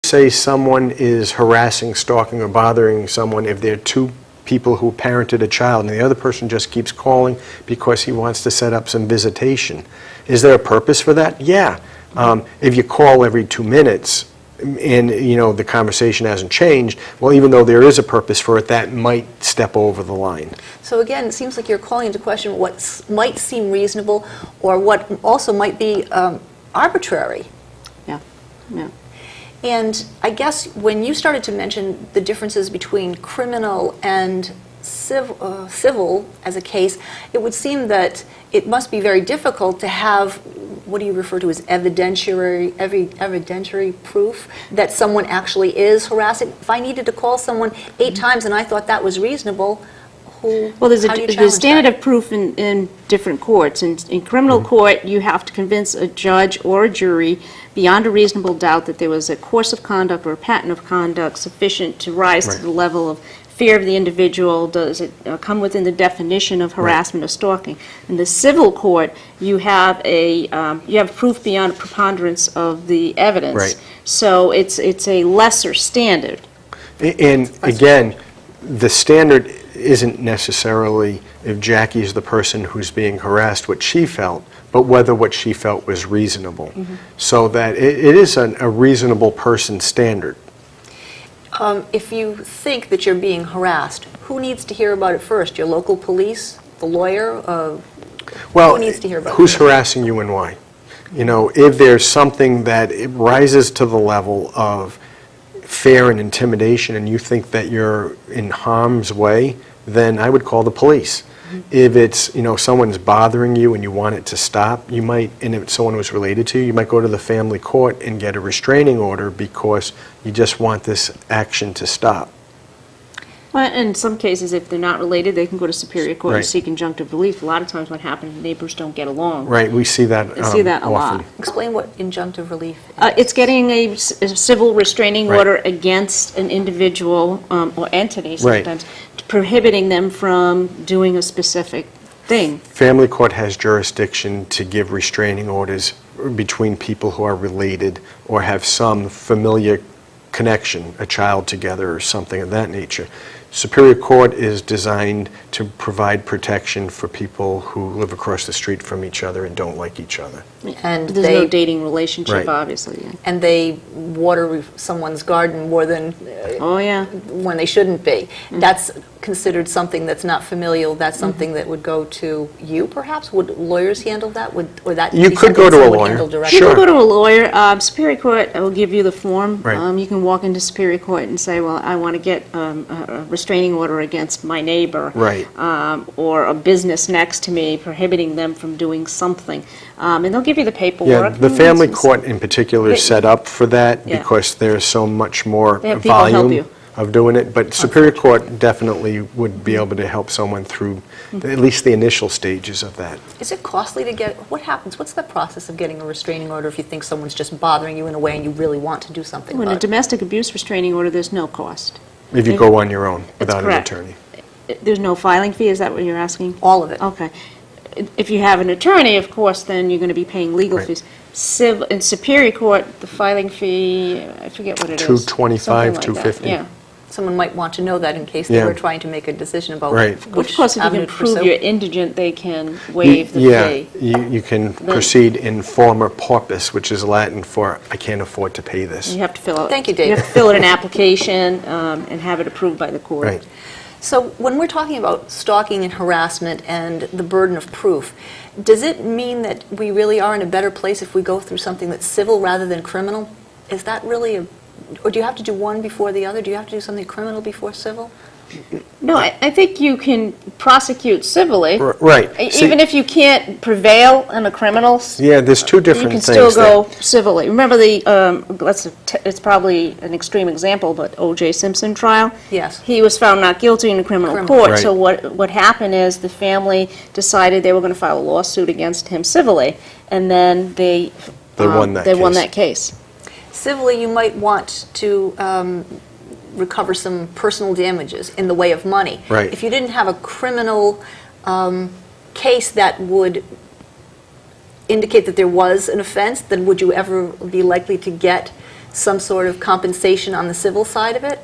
say someone is harassing, stalking, or bothering someone if they're two people who parented a child and the other person just keeps calling because he wants to set up some visitation. Is there a purpose for that? Yeah. If you call every 2 minutes and the conversation hasn't changed, well, even though there is a purpose for it, that might step over the line. So again, it seems like you're calling into question what might seem reasonable or what also might be arbitrary. Yeah, yeah. And I guess when you started to mention the differences between criminal and civil as a case, it would seem that it must be very difficult to have, what do you refer to as evidentiary proof that someone actually is harassing. If I needed to call someone 8 times and I thought that was reasonable, well, there's a standard of proof in different courts. In criminal court, you have to convince a judge or a jury beyond a reasonable doubt that there was a course of conduct or a pattern of conduct sufficient to rise to the level of fear of the individual. Does it come within the definition of harassment or stalking? In the civil court, you have proof beyond a preponderance of the evidence. Right. So it's a lesser standard. And again, the standard isn't necessarily if Jackie is the person who's being harassed, what she felt, but whether what she felt was reasonable. So that it is a reasonable person standard. If you think that you're being harassed, who needs to hear about it first? Your local police, the lawyer? Well, who needs to hear about who's it? harassing you and why? If there's something that it rises to the level of fear and intimidation and you think that you're in harm's way, then I would call the police. If it's, someone's bothering you and you want it to stop, you might, and if someone was related to you, you might go to the family court and get a restraining order because you just want this action to stop. Well, in some cases, if they're not related, they can go to Superior Court and Right. seek injunctive relief. A lot of times what happens, neighbors don't get along. Right, we see that I see that a often. lot. Explain what injunctive relief is. It's getting a civil restraining Right. order against an individual or entity Right. sometimes, prohibiting them from doing a specific thing. Family court has jurisdiction to give restraining orders between people who are related or have some familiar connection, a child together or something of that nature. Superior Court is designed to provide protection for people who live across the street from each other and don't like each other. And There's no dating relationship, Right. obviously. Yeah. and they water someone's garden more than Oh, yeah. when they shouldn't be. That's considered something that's not familial. That's something that would go to you, perhaps? Would lawyers handle that? Or that You be could something go to a someone lawyer. handle directly? You Sure. can go to a lawyer. Superior Court will give you the form. Right. You can walk into Superior Court and say, well, I want to get a restraining order against my neighbor. Right. Or a business next to me, prohibiting them from doing something. And they'll give you the paperwork. Yeah, the and family it's- court in particular is set up for that Yeah. because there's so much more They have people help volume you. of doing it. But Superior Court definitely would be able to help someone through at least the initial stages of that. Is it costly to get, what happens? What's the process of getting a restraining order if you think someone's just bothering you in a way and you really want to do something When a about it? domestic abuse restraining order, there's no cost. If you go on your own without an correct. attorney. There's no filing fee, is that what you're asking? All of it. Okay. If you have an attorney, of course, then you're going to be paying legal Right. fees. In Superior Court, the filing fee, I forget what it is. $225, Something like that, $250. Yeah. Someone might want to know that in case they Yeah. were trying to make a decision about Right. which Of course, if you avenue can to prove pursue. you're indigent, they can waive the fee. You can proceed in forma pauperis, which is Latin for I can't afford to pay this. You have to fill out. Thank you, You David. have to fill out an application and have it approved by the court. Right. So when we're talking about stalking and harassment and the burden of proof, does it mean that we really are in a better place if we go through something that's civil rather than criminal? Is that really or do you have to do one before the other? Do you have to do something criminal before civil? No, I think you can prosecute civilly. Right. See- Even if you can't prevail in a criminal Yeah, there's two you different can things still there. go civilly. Remember it's probably an extreme example, but O.J. Simpson trial? Yes. He was found not guilty in the criminal Criminal. court. Right. So what happened is the family decided they were going to file a lawsuit against him civilly, and then they won that won case. that case. Civilly, you might want to recover some personal damages in the way of money. Right. If you didn't have a criminal case that would indicate that there was an offense, then would you ever be likely to get some sort of compensation on the civil side of it,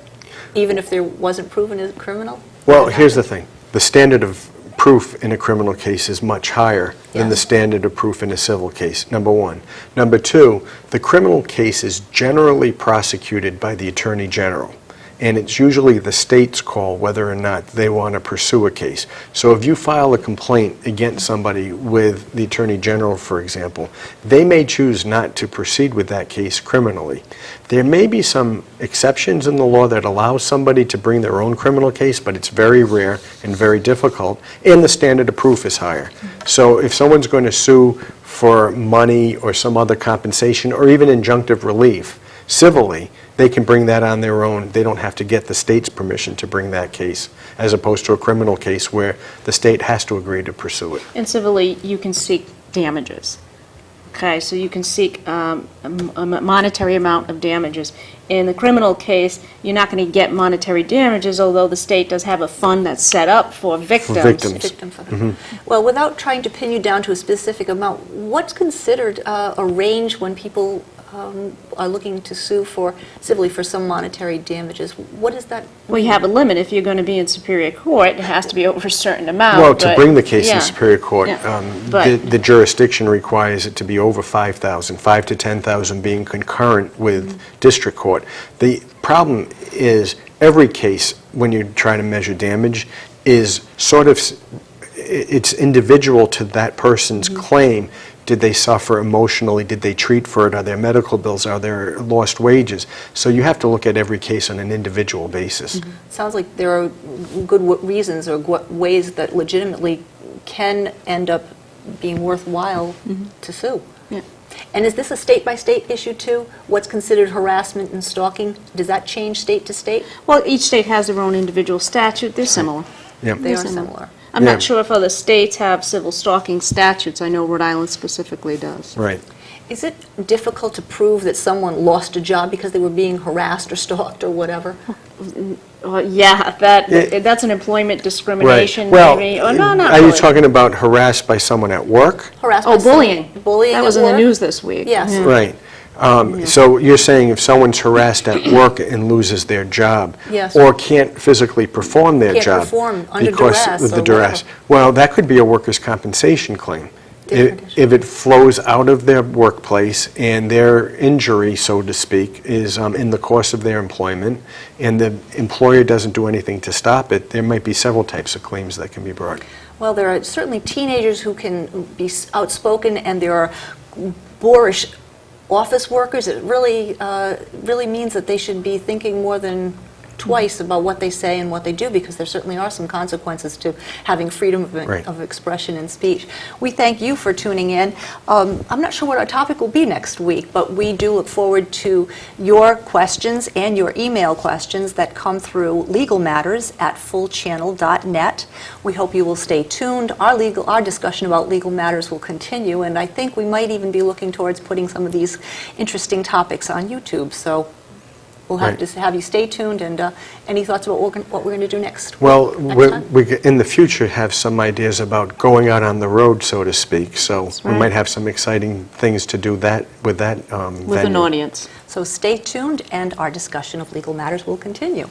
even if there wasn't proven as criminal? Well, here's the thing. The standard of proof in a criminal case is much higher than the Yes. standard of proof in a civil case, number one. Number two, the criminal case is generally prosecuted by the Attorney General, and it's usually the state's call whether or not they want to pursue a case. So if you file a complaint against somebody with the Attorney General, for example, they may choose not to proceed with that case criminally. There may be some exceptions in the law that allow somebody to bring their own criminal case, but it's very rare and very difficult, and the standard of proof is higher. So if someone's going to sue for money or some other compensation or even injunctive relief civilly, they can bring that on their own. They don't have to get the state's permission to bring that case, as opposed to a criminal case where the state has to agree to pursue it. And civilly, you can seek damages. Okay, so you can seek a monetary amount of damages. In the criminal case, you're not going to get monetary damages, although the state does have a fund that's set up for victims. victims. Victim for Well, without trying to pin you down to a specific amount, what's considered a range when people are looking to sue for civilly for some monetary damages? What is that? Well, you have a limit. If you're going to be in Superior Court, it has to be over a certain amount. Well, to but- bring the case yeah. in Superior Court, Yeah. But- the jurisdiction requires it to be over 5,000, 5 to 10,000 being concurrent with district court. The problem is every case, when you're trying to measure damage, is sort of, it's individual to that person's claim. Did they suffer emotionally? Did they treat for it? Are there medical bills? Are there lost wages? So you have to look at every case on an individual basis. Sounds like there are good reasons or ways that legitimately can end up being worthwhile to sue. Yeah. And is this a state-by-state issue too? What's considered harassment and stalking? Does that change state to state? Well, each state has their own individual statute. They're similar. Yeah. They are Similar. similar. I'm Yeah. not sure if other states have civil stalking statutes. I know Rhode Island specifically does. Right. Is it difficult to prove that someone lost a job because they were being harassed or stalked or whatever? Yeah, that's an employment discrimination, Well, maybe. Oh, no, not are you really. talking about harassed by someone at work? Harassed Oh, by someone- bullying. Bullying That was at in the work? news this week. Yes. Yeah. Right. So you're saying if someone's harassed at work and loses their job, Yes. or can't physically perform their Can't job perform under because duress of the or duress, well, that could be a workers' compensation claim. Different issue. If it flows out of their workplace and their injury, so to speak, is in the course of their employment, and the employer doesn't do anything to stop it, there might be several types of claims that can be brought. Well, there are certainly teenagers who can be outspoken, and there are boorish office workers. It really, really means that they should be thinking more than twice about what they say and what they do, because there certainly are some consequences to having freedom Right. of expression and speech. We thank you for tuning in. I'm not sure what our topic will be next week, but we do look forward to your questions and your email questions that come through legalmatters@fullchannel.net. We hope you will stay tuned. Our discussion about legal matters will continue, and I think we might even be looking towards putting some of these interesting topics on YouTube. So we'll have Right. to have you stay tuned, and any thoughts about what we're going to do next? Well, Next time? we in the future have some ideas about going out on the road, so to speak, so we right. might have some exciting things to do with that With an venue. audience. So stay tuned, and our discussion of legal matters will continue.